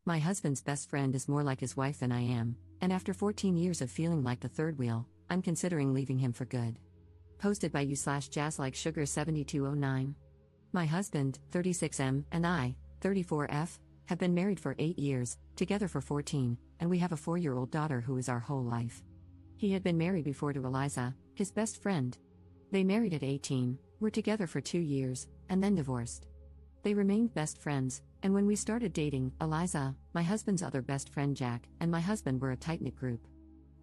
My husband's best friend is more like his wife than I am, and after 14 years of feeling like the third wheel, I'm considering leaving him for good. Posted by you/jazzlikesugar7209. My husband, 36M, and I, 34F, have been married for 8 years, together for 14, and we have a 4-year-old daughter who is our whole life. He had been married before to Eliza, his best friend. They married at 18, were together for 2 years, and then divorced. They remained best friends, and when we started dating, Eliza, my husband's other best friend Jack, and my husband were a tight-knit group.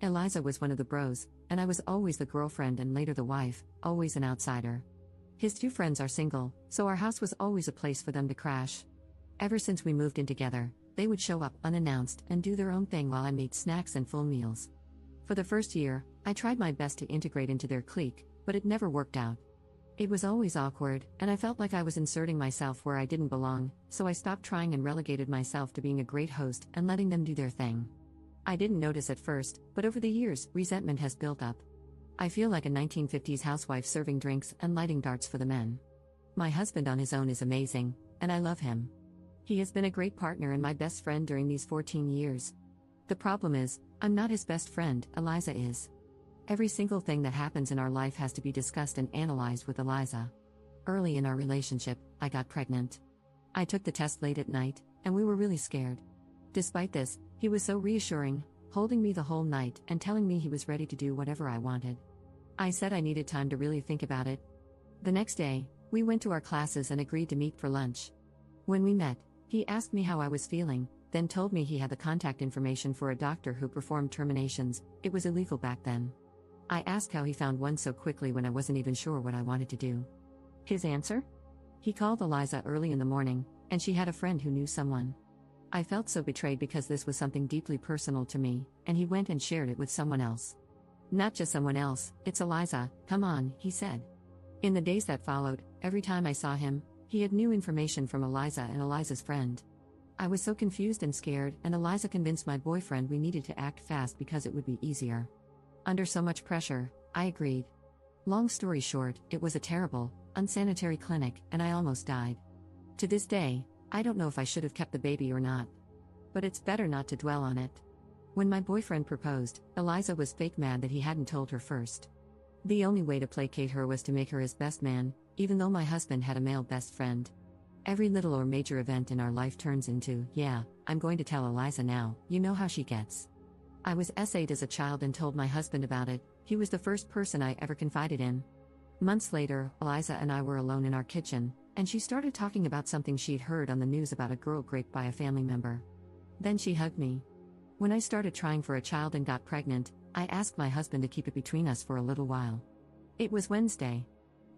Eliza was one of the bros, and I was always the girlfriend and later the wife, always an outsider. His 2 friends are single, so our house was always a place for them to crash. Ever since we moved in together, they would show up unannounced and do their own thing while I made snacks and full meals. For the first year, I tried my best to integrate into their clique, but it never worked out. It was always awkward, and I felt like I was inserting myself where I didn't belong, so I stopped trying and relegated myself to being a great host and letting them do their thing. I didn't notice at first, but over the years, resentment has built up. I feel like a 1950s housewife serving drinks and lighting darts for the men. My husband on his own is amazing, and I love him. He has been a great partner and my best friend during these 14 years. The problem is, I'm not his best friend, Eliza is. Every single thing that happens in our life has to be discussed and analyzed with Eliza. Early in our relationship, I got pregnant. I took the test late at night, and we were really scared. Despite this, he was so reassuring, holding me the whole night and telling me he was ready to do whatever I wanted. I said I needed time to really think about it. The next day, we went to our classes and agreed to meet for lunch. When we met, he asked me how I was feeling, then told me he had the contact information for a doctor who performed terminations. It was illegal back then. I asked how he found one so quickly when I wasn't even sure what I wanted to do. His answer? He called Eliza early in the morning, and she had a friend who knew someone. I felt so betrayed because this was something deeply personal to me, and he went and shared it with someone else. Not just someone else, it's Eliza, come on, he said. In the days that followed, every time I saw him, he had new information from Eliza and Eliza's friend. I was so confused and scared, and Eliza convinced my boyfriend we needed to act fast because it would be easier. Under so much pressure, I agreed. Long story short, it was a terrible, unsanitary clinic, and I almost died. To this day, I don't know if I should have kept the baby or not. But it's better not to dwell on it. When my boyfriend proposed, Eliza was fake mad that he hadn't told her first. The only way to placate her was to make her his best man, even though my husband had a male best friend. Every little or major event in our life turns into, yeah, I'm going to tell Eliza now, you know how she gets. I was SA'd as a child and told my husband about it. He was the first person I ever confided in. Months later, Eliza and I were alone in our kitchen, and she started talking about something she'd heard on the news about a girl raped by a family member. Then she hugged me. When I started trying for a child and got pregnant, I asked my husband to keep it between us for a little while. It was Wednesday.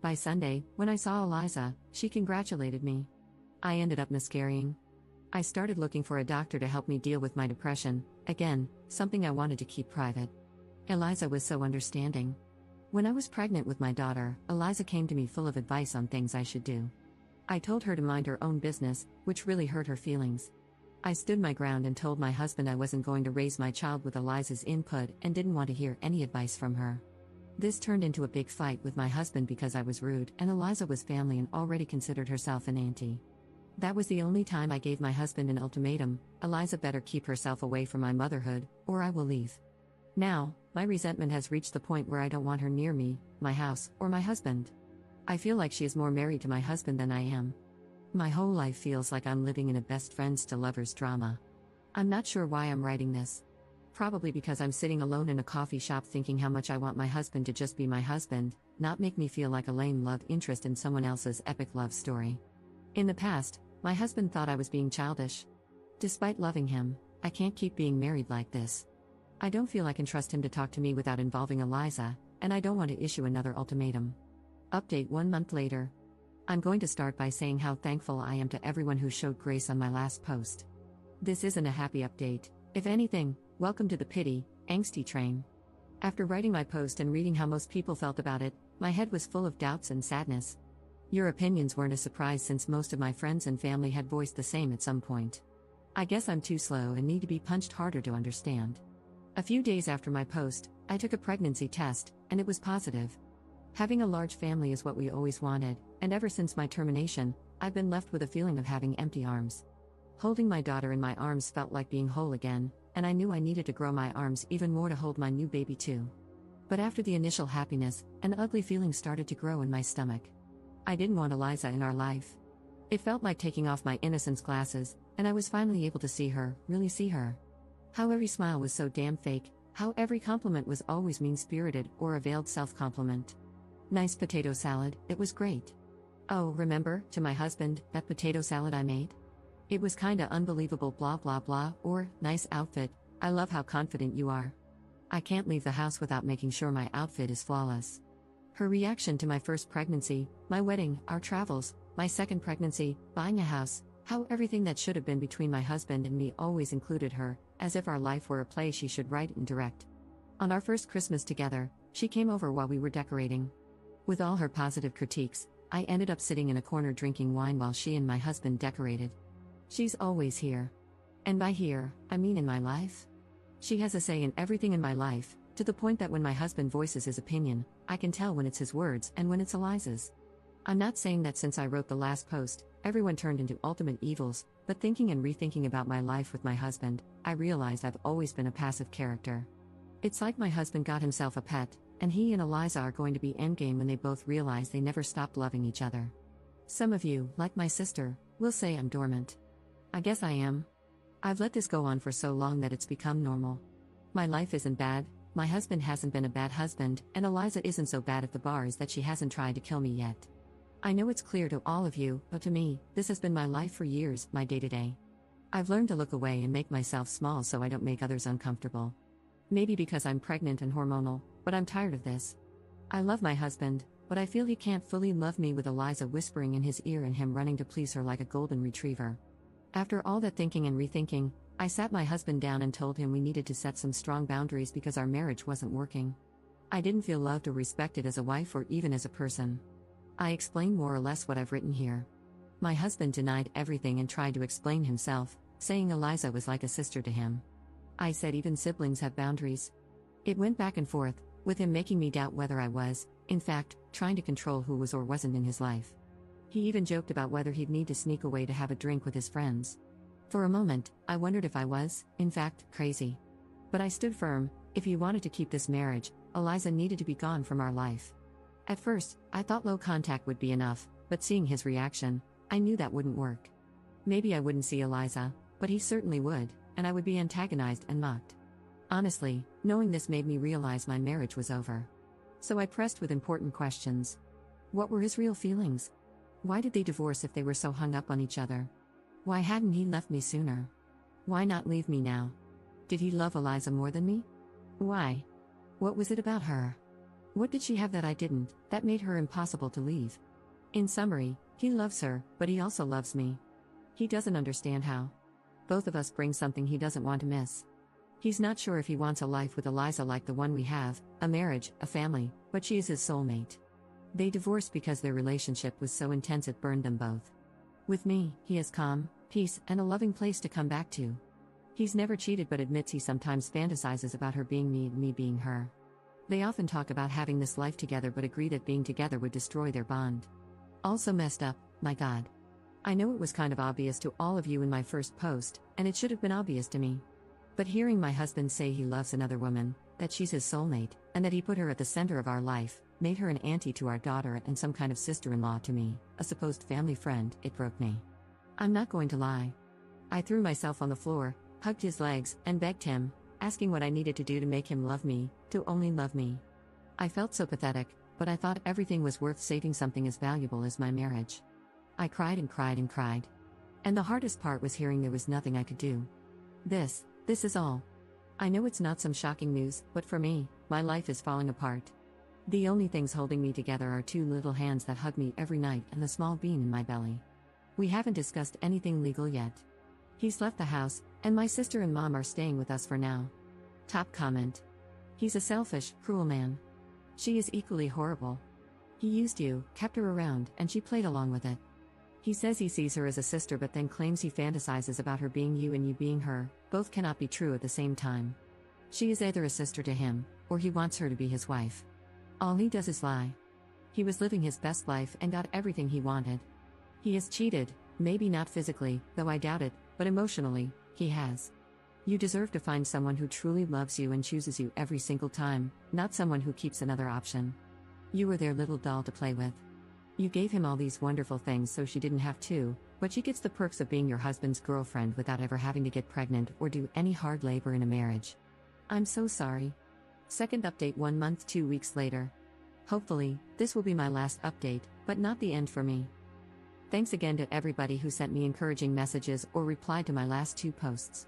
By Sunday, when I saw Eliza, she congratulated me. I ended up miscarrying. I started looking for a doctor to help me deal with my depression, again, something I wanted to keep private. Eliza was so understanding. When I was pregnant with my daughter, Eliza came to me full of advice on things I should do. I told her to mind her own business, which really hurt her feelings. I stood my ground and told my husband I wasn't going to raise my child with Eliza's input and didn't want to hear any advice from her. This turned into a big fight with my husband because I was rude and Eliza was family and already considered herself an auntie. That was the only time I gave my husband an ultimatum: Eliza better keep herself away from my motherhood, or I will leave. Now, my resentment has reached the point where I don't want her near me, my house, or my husband. I feel like she is more married to my husband than I am. My whole life feels like I'm living in a best friends to lovers drama. I'm not sure why I'm writing this. Probably because I'm sitting alone in a coffee shop thinking how much I want my husband to just be my husband, not make me feel like a lame love interest in someone else's epic love story. In the past, my husband thought I was being childish. Despite loving him, I can't keep being married like this. I don't feel I can trust him to talk to me without involving Eliza, and I don't want to issue another ultimatum. Update 1 month later. I'm going to start by saying how thankful I am to everyone who showed grace on my last post. This isn't a happy update. If anything, welcome to the pity, angsty train. After writing my post and reading how most people felt about it, my head was full of doubts and sadness. Your opinions weren't a surprise since most of my friends and family had voiced the same at some point. I guess I'm too slow and need to be punched harder to understand. A few days after my post, I took a pregnancy test, and it was positive. Having a large family is what we always wanted, and ever since my termination, I've been left with a feeling of having empty arms. Holding my daughter in my arms felt like being whole again, and I knew I needed to grow my arms even more to hold my new baby too. But after the initial happiness, an ugly feeling started to grow in my stomach. I didn't want Eliza in our life. It felt like taking off my innocence glasses, and I was finally able to see her, really see her. How every smile was so damn fake, how every compliment was always mean-spirited or a veiled self-compliment. Nice potato salad, it was great. Oh, remember, to my husband, that potato salad I made? It was kinda unbelievable blah blah blah, or, nice outfit, I love how confident you are. I can't leave the house without making sure my outfit is flawless. Her reaction to my first pregnancy, my wedding, our travels, my second pregnancy, buying a house, how everything that should have been between my husband and me always included her, as if our life were a play she should write and direct. On our first Christmas together, she came over while we were decorating. With all her positive critiques, I ended up sitting in a corner drinking wine while she and my husband decorated. She's always here. And by here, I mean in my life. She has a say in everything in my life, to the point that when my husband voices his opinion, I can tell when it's his words and when it's Eliza's. I'm not saying that since I wrote the last post, everyone turned into ultimate evils, but thinking and rethinking about my life with my husband, I realized I've always been a passive character. It's like my husband got himself a pet, and he and Eliza are going to be endgame when they both realize they never stopped loving each other. Some of you, like my sister, will say I'm dormant. I guess I am. I've let this go on for so long that it's become normal. My life isn't bad, my husband hasn't been a bad husband, and Eliza isn't so bad at the bars that she hasn't tried to kill me yet. I know it's clear to all of you, but to me, this has been my life for years, my day-to-day. I've learned to look away and make myself small so I don't make others uncomfortable. Maybe because I'm pregnant and hormonal, but I'm tired of this. I love my husband, but I feel he can't fully love me with Eliza whispering in his ear and him running to please her like a golden retriever. After all that thinking and rethinking, I sat my husband down and told him we needed to set some strong boundaries because our marriage wasn't working. I didn't feel loved or respected as a wife or even as a person. I explained more or less what I've written here. My husband denied everything and tried to explain himself, saying Eliza was like a sister to him. I said even siblings have boundaries. It went back and forth, with him making me doubt whether I was, in fact, trying to control who was or wasn't in his life. He even joked about whether he'd need to sneak away to have a drink with his friends. For a moment, I wondered if I was, in fact, crazy. But I stood firm. If he wanted to keep this marriage, Eliza needed to be gone from our life. At first, I thought low contact would be enough, but seeing his reaction, I knew that wouldn't work. Maybe I wouldn't see Eliza, but he certainly would, and I would be antagonized and mocked. Honestly, knowing this made me realize my marriage was over. So I pressed with important questions. What were his real feelings? Why did they divorce if they were so hung up on each other? Why hadn't he left me sooner? Why not leave me now? Did he love Eliza more than me? Why? What was it about her? What did she have that I didn't, that made her impossible to leave? In summary, he loves her, but he also loves me. He doesn't understand how. Both of us bring something he doesn't want to miss. He's not sure if he wants a life with Eliza like the one we have, a marriage, a family, but she is his soulmate. They divorced because their relationship was so intense it burned them both. With me, he has calm, peace, and a loving place to come back to. He's never cheated but admits he sometimes fantasizes about her being me and me being her. They often talk about having this life together but agree that being together would destroy their bond. Also messed up, my God. I know it was kind of obvious to all of you in my first post, and it should have been obvious to me. But hearing my husband say he loves another woman, that she's his soulmate, and that he put her at the center of our life, made her an auntie to our daughter and some kind of sister-in-law to me, a supposed family friend, it broke me. I'm not going to lie. I threw myself on the floor, hugged his legs, and begged him, asking what I needed to do to make him love me, to only love me. I felt so pathetic, but I thought everything was worth saving something as valuable as my marriage. I cried and cried and cried. And the hardest part was hearing there was nothing I could do. This is all. I know it's not some shocking news, but for me, my life is falling apart. The only things holding me together are two little hands that hug me every night and the small bean in my belly. We haven't discussed anything legal yet. He's left the house, and my sister and mom are staying with us for now. Top comment. He's a selfish, cruel man. She is equally horrible. He used you, kept her around, and she played along with it. He says he sees her as a sister but then claims he fantasizes about her being you and you being her. Both cannot be true at the same time. She is either a sister to him, or he wants her to be his wife. All he does is lie. He was living his best life and got everything he wanted. He has cheated, maybe not physically, though I doubt it, but emotionally, he has. You deserve to find someone who truly loves you and chooses you every single time, not someone who keeps another option. You were their little doll to play with. You gave him all these wonderful things so she didn't have to, but she gets the perks of being your husband's girlfriend without ever having to get pregnant or do any hard labor in a marriage. I'm so sorry. Second update 1 month 2 weeks later. Hopefully, this will be my last update, but not the end for me. Thanks again to everybody who sent me encouraging messages or replied to my last 2 posts.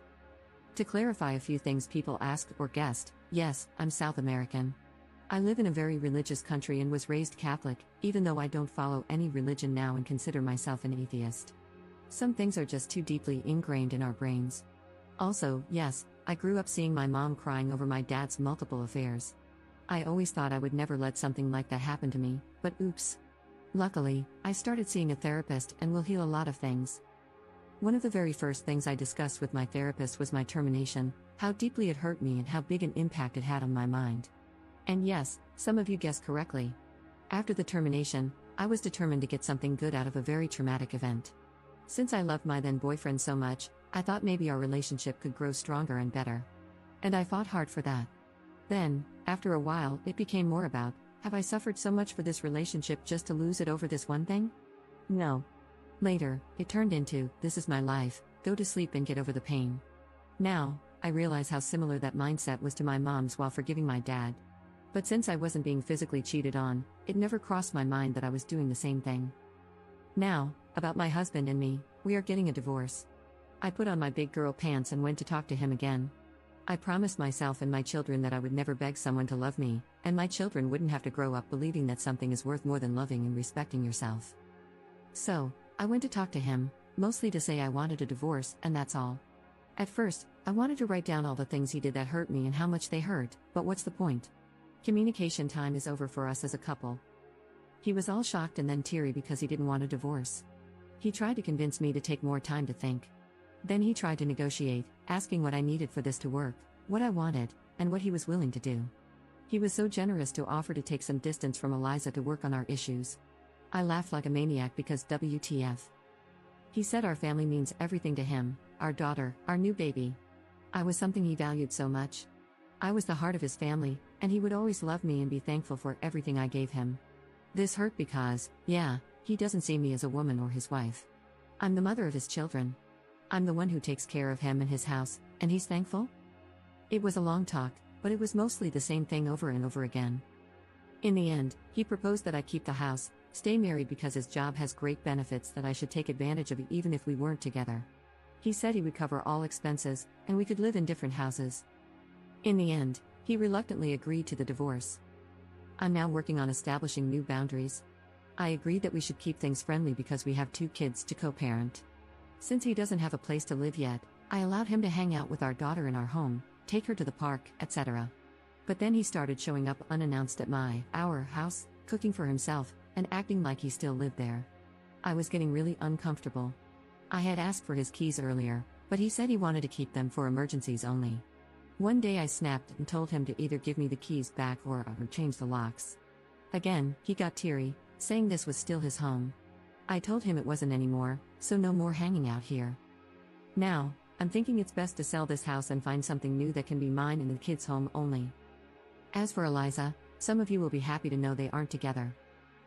To clarify a few things people asked or guessed, yes, I'm South American. I live in a very religious country and was raised Catholic, even though I don't follow any religion now and consider myself an atheist. Some things are just too deeply ingrained in our brains. Also, yes, I grew up seeing my mom crying over my dad's multiple affairs. I always thought I would never let something like that happen to me, but oops. Luckily, I started seeing a therapist and will heal a lot of things. One of the very first things I discussed with my therapist was my termination, how deeply it hurt me and how big an impact it had on my mind. And yes, some of you guessed correctly. After the termination, I was determined to get something good out of a very traumatic event. Since I loved my then boyfriend so much, I thought maybe our relationship could grow stronger and better. And I fought hard for that. Then, after a while, it became more about, have I suffered so much for this relationship just to lose it over this one thing? No. Later, it turned into, this is my life, go to sleep and get over the pain. Now, I realize how similar that mindset was to my mom's while forgiving my dad. But since I wasn't being physically cheated on, it never crossed my mind that I was doing the same thing. Now, about my husband and me, we are getting a divorce. I put on my big girl pants and went to talk to him again. I promised myself and my children that I would never beg someone to love me, and my children wouldn't have to grow up believing that something is worth more than loving and respecting yourself. So, I went to talk to him, mostly to say I wanted a divorce, and that's all. At first, I wanted to write down all the things he did that hurt me and how much they hurt, but what's the point? Communication time is over for us as a couple. He was all shocked and then teary because he didn't want a divorce. He tried to convince me to take more time to think. Then he tried to negotiate, asking what I needed for this to work, what I wanted, and what he was willing to do. He was so generous to offer to take some distance from Eliza to work on our issues. I laughed like a maniac because WTF. He said our family means everything to him, our daughter, our new baby. I was something he valued so much. I was the heart of his family, and he would always love me and be thankful for everything I gave him. This hurt because, yeah, he doesn't see me as a woman or his wife. I'm the mother of his children. I'm the one who takes care of him and his house, and he's thankful? It was a long talk, but it was mostly the same thing over and over again. In the end, he proposed that I keep the house, stay married because his job has great benefits that I should take advantage of even if we weren't together. He said he would cover all expenses, and we could live in different houses. In the end, he reluctantly agreed to the divorce. I'm now working on establishing new boundaries. I agreed that we should keep things friendly because we have 2 kids to co-parent. Since he doesn't have a place to live yet, I allowed him to hang out with our daughter in our home, take her to the park, etc. But then he started showing up unannounced at our house, cooking for himself, and acting like he still lived there. I was getting really uncomfortable. I had asked for his keys earlier, but he said he wanted to keep them for emergencies only. One day I snapped and told him to either give me the keys back or change the locks. Again, he got teary, saying this was still his home. I told him it wasn't anymore, so no more hanging out here. Now, I'm thinking it's best to sell this house and find something new that can be mine and the kids' home only. As for Eliza, some of you will be happy to know they aren't together.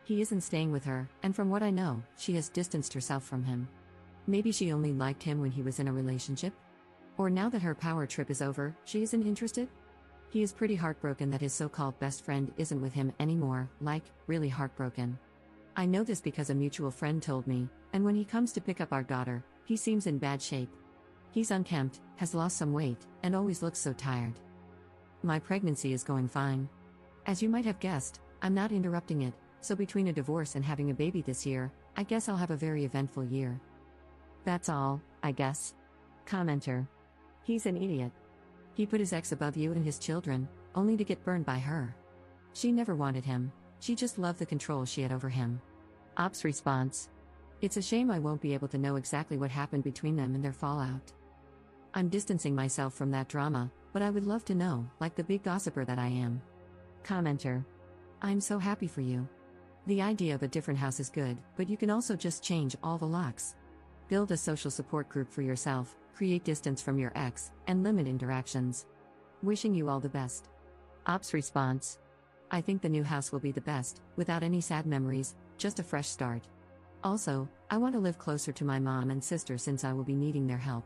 He isn't staying with her, and from what I know, she has distanced herself from him. Maybe she only liked him when he was in a relationship? Or now that her power trip is over, she isn't interested? He is pretty heartbroken that his so-called best friend isn't with him anymore, like, really heartbroken. I know this because a mutual friend told me, and when he comes to pick up our daughter, he seems in bad shape. He's unkempt, has lost some weight, and always looks so tired. My pregnancy is going fine. As you might have guessed, I'm not interrupting it, so between a divorce and having a baby this year, I guess I'll have a very eventful year. That's all, I guess. Commenter. He's an idiot. He put his ex above you and his children, only to get burned by her. She never wanted him, she just loved the control she had over him. Ops response. It's a shame I won't be able to know exactly what happened between them and their fallout. I'm distancing myself from that drama, but I would love to know, like the big gossiper that I am. Commenter. I'm so happy for you. The idea of a different house is good, but you can also just change all the locks. Build a social support group for yourself, create distance from your ex, and limit interactions. Wishing you all the best. Ops response. I think the new house will be the best, without any sad memories, just a fresh start. Also, I want to live closer to my mom and sister since I will be needing their help.